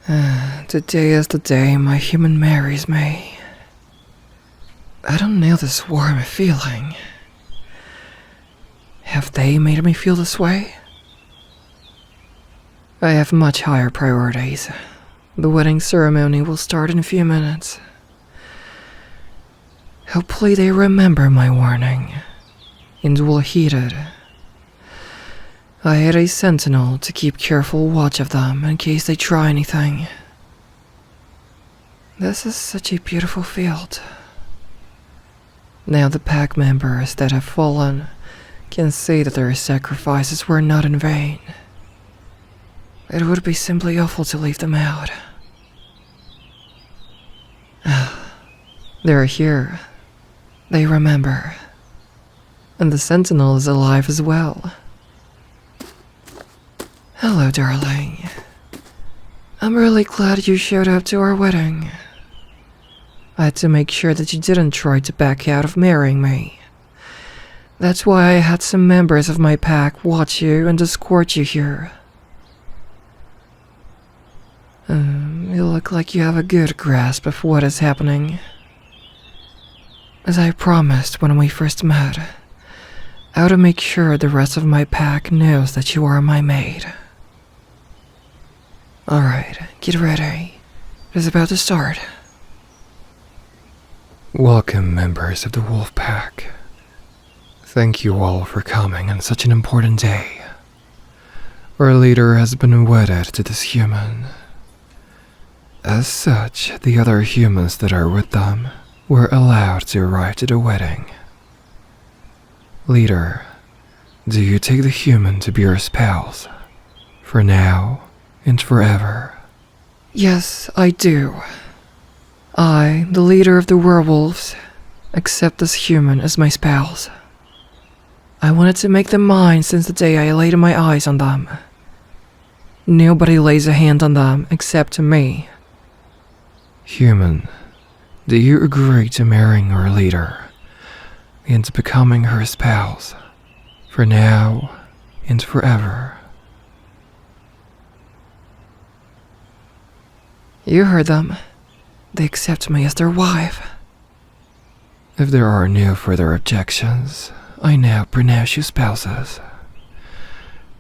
Today is the day my human marries me. I don't know this warm feeling. Have they made me feel this way? I have much higher priorities. The wedding ceremony will start in a few minutes. Hopefully they remember my warning and will heed it. I had a sentinel to keep careful watch of them in case they try anything. This is such a beautiful field. Now the pack members that have fallen can see that their sacrifices were not in vain. It would be simply awful to leave them out. They're here. They remember. And the sentinel is alive as well. Hello, darling. I'm really glad you showed up to our wedding. I had to make sure that you didn't try to back out of marrying me. That's why I had some members of my pack watch you and escort you here. You look like you have a good grasp of what is happening. As I promised when we first met, I ought to make sure the rest of my pack knows that you are my maid. Alright, get ready. It is about to start. Welcome, members of the Wolf Pack. Thank you all for coming on such an important day. Our leader has been wedded to this human. As such, the other humans that are with them were allowed to arrive to the wedding. Leader, do you take the human to be your spouse? For now and forever? Yes, I do. I, the leader of the werewolves, accept this human as my spouse. I wanted to make them mine since the day I laid my eyes on them. Nobody lays a hand on them except me. Human, do you agree to marrying our leader and to becoming her spouse for now and forever? You heard them. They accept me as their wife. If there are no further objections, I now pronounce you spouses.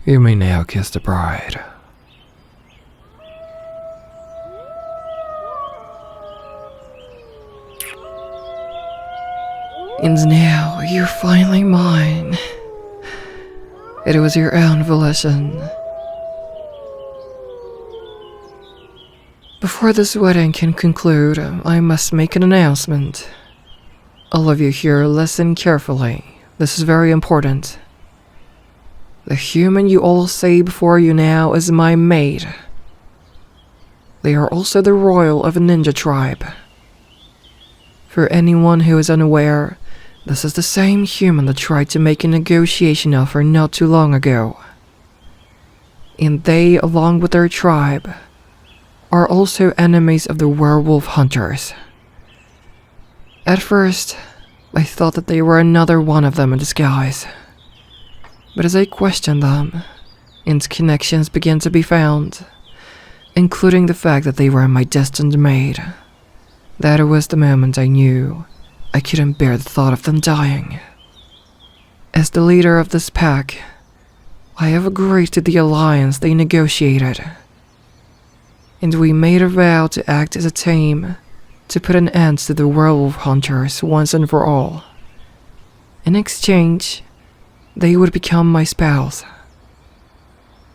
You may now kiss the bride. And now you're finally mine. It was your own volition. Before this wedding can conclude, I must make an announcement. All of you here, listen carefully. This is very important. The human you all see before you now is my maid. They are also the royal of a ninja tribe. For anyone who is unaware, this is the same human that tried to make a negotiation offer not too long ago. And they, along with their tribe, are also enemies of the werewolf hunters. At first, I thought that they were another one of them in disguise. But as I questioned them, and connections began to be found, including the fact that they were my destined maid, that was the moment I knew I couldn't bear the thought of them dying. As the leader of this pack, I have agreed to the alliance they negotiated. And we made a vow to act as a team to put an end to the werewolf hunters once and for all. In exchange, they would become my spouse.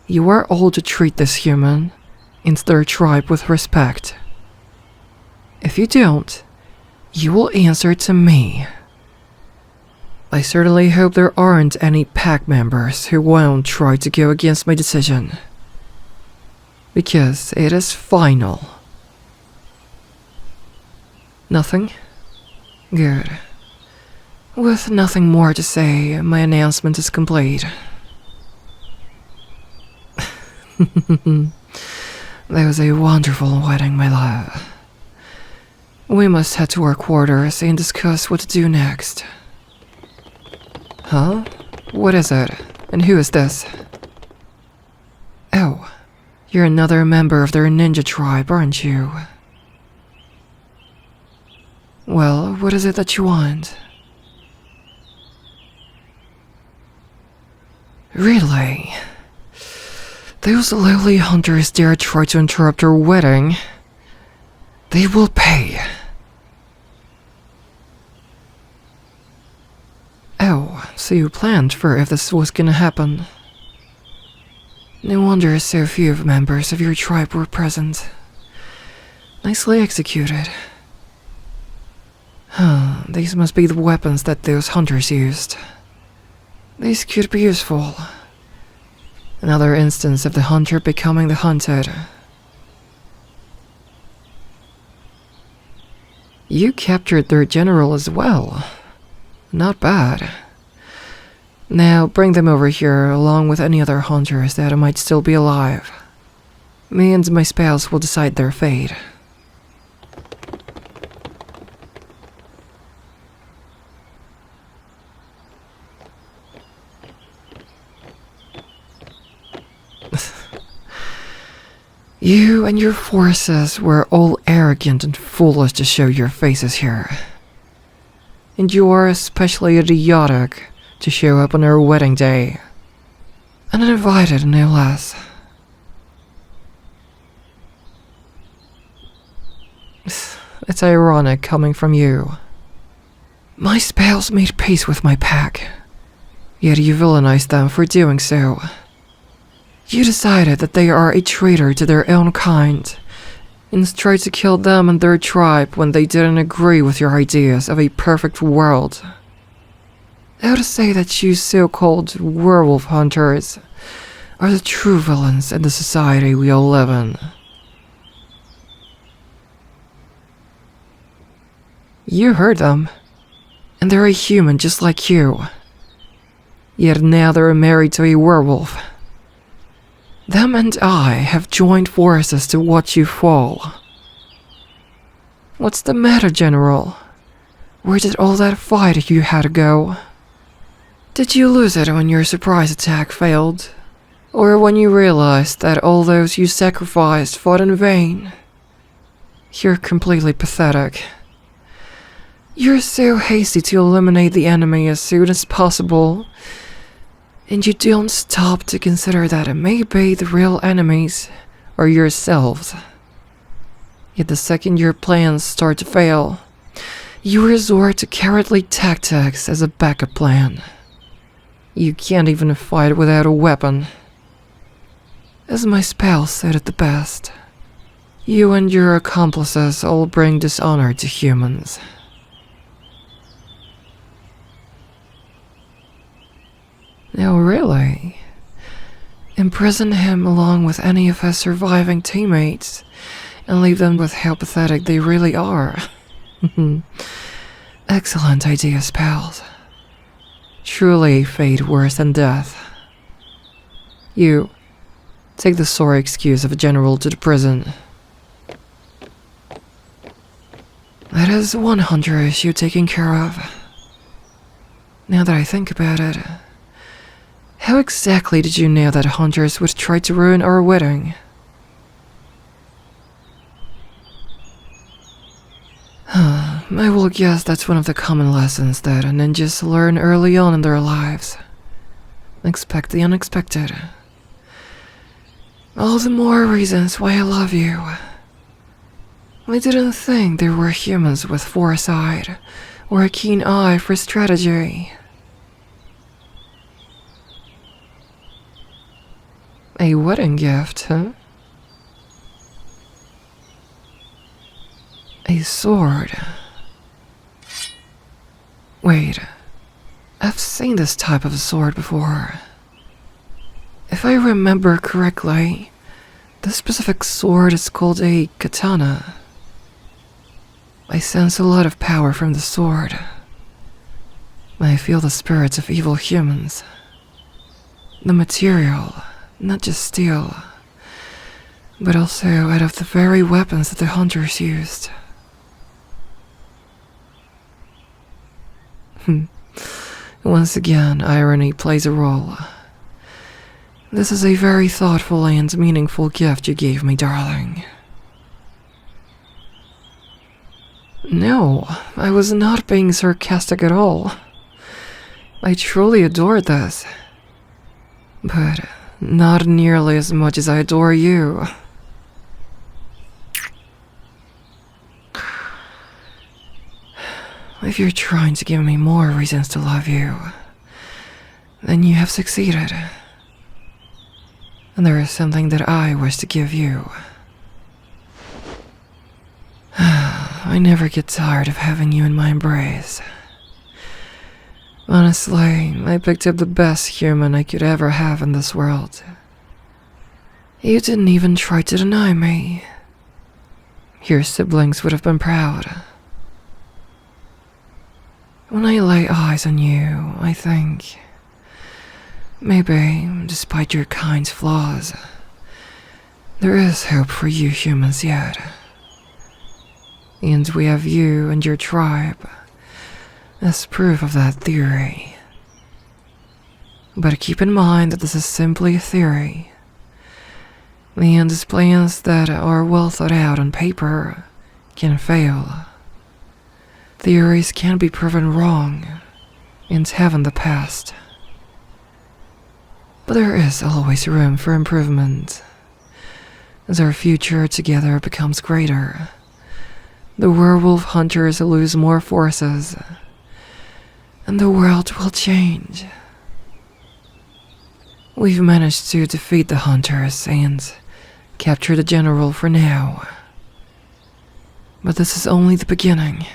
You are all to treat this human and their tribe with respect. If you don't, you will answer to me. I certainly hope there aren't any pack members who won't try to go against my decision. Because it is final. Nothing? Good. With nothing more to say, my announcement is complete. That was a wonderful wedding, my love. We must head to our quarters and discuss what to do next. Huh? What is it? And who is this? Oh. You're another member of their ninja tribe, aren't you? Well, what is it that you want? Really? Those lowly hunters dare try to interrupt your wedding? They will pay. Oh, so you planned for if this was gonna happen. No wonder so few members of your tribe were present. Nicely executed. These must be the weapons that those hunters used. These could be useful. Another instance of the hunter becoming the hunted. You captured their general as well. Not bad. Now bring them over here along with any other hunters that might still be alive. Me and my spouse will decide their fate. You and your forces were all arrogant and foolish to show your faces here. And you are especially idiotic to show up on our wedding day. Uninvited, no less. It's ironic coming from you. My spouse made peace with my pack, yet you villainized them for doing so. You decided that they are a traitor to their own kind, and tried to kill them and their tribe when they didn't agree with your ideas of a perfect world. How to say that you so-called werewolf hunters are the true villains in the society we all live in. You heard them, and they're a human just like you. Yet now they're married to a werewolf. Them and I have joined forces to watch you fall. What's the matter, General? Where did all that fight you had go? Did you lose it when your surprise attack failed? Or when you realized that all those you sacrificed fought in vain? You're completely pathetic. You're so hasty to eliminate the enemy as soon as possible, and you don't stop to consider that maybe the real enemies are yourselves. Yet the second your plans start to fail, you resort to cowardly tactics as a backup plan. You can't even fight without a weapon. As my spouse said it the best, you and your accomplices all bring dishonor to humans. Now really, imprison him along with any of his surviving teammates and leave them with how pathetic they really are. Excellent ideas, pals. Truly fate worse than death. You, take the sorry excuse of a general to the prison. That is one hunter issue taken care of. Now that I think about it, how exactly did you know that hunters would try to ruin our wedding? I will guess that's one of the common lessons that ninjas learn early on in their lives. Expect the unexpected. All the more reasons why I love you. I didn't think there were humans with foresight or a keen eye for strategy. A wedding gift, huh? A sword. Wait, I've seen this type of sword before. If I remember correctly, this specific sword is called a katana. I sense a lot of power from the sword. I feel the spirits of evil humans. The material, not just steel, but also out of the very weapons that the hunters used. Once again, irony plays a role. This is a very thoughtful and meaningful gift you gave me, darling. No, I was not being sarcastic at all. I truly adored this. But not nearly as much as I adore you. If you're trying to give me more reasons to love you, then you have succeeded. And there is something that I wish to give you. I never get tired of having you in my embrace. Honestly, I picked up the best human I could ever have in this world. You didn't even try to deny me. Your siblings would have been proud. When I lay eyes on you, I think, maybe, despite your kind's flaws, there is hope for you humans yet. And we have you and your tribe as proof of that theory. But keep in mind that this is simply a theory, and plans that are well thought out on paper can fail. Theories can be proven wrong and have in the past. But there is always room for improvement. As our future together becomes greater, the werewolf hunters lose more forces, and the world will change. We've managed to defeat the hunters and capture the general for now. But this is only the beginning.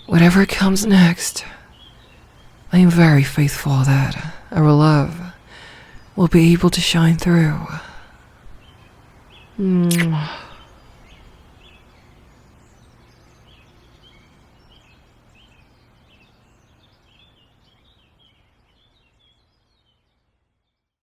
Whatever comes next, I am very faithful that our love will be able to shine through.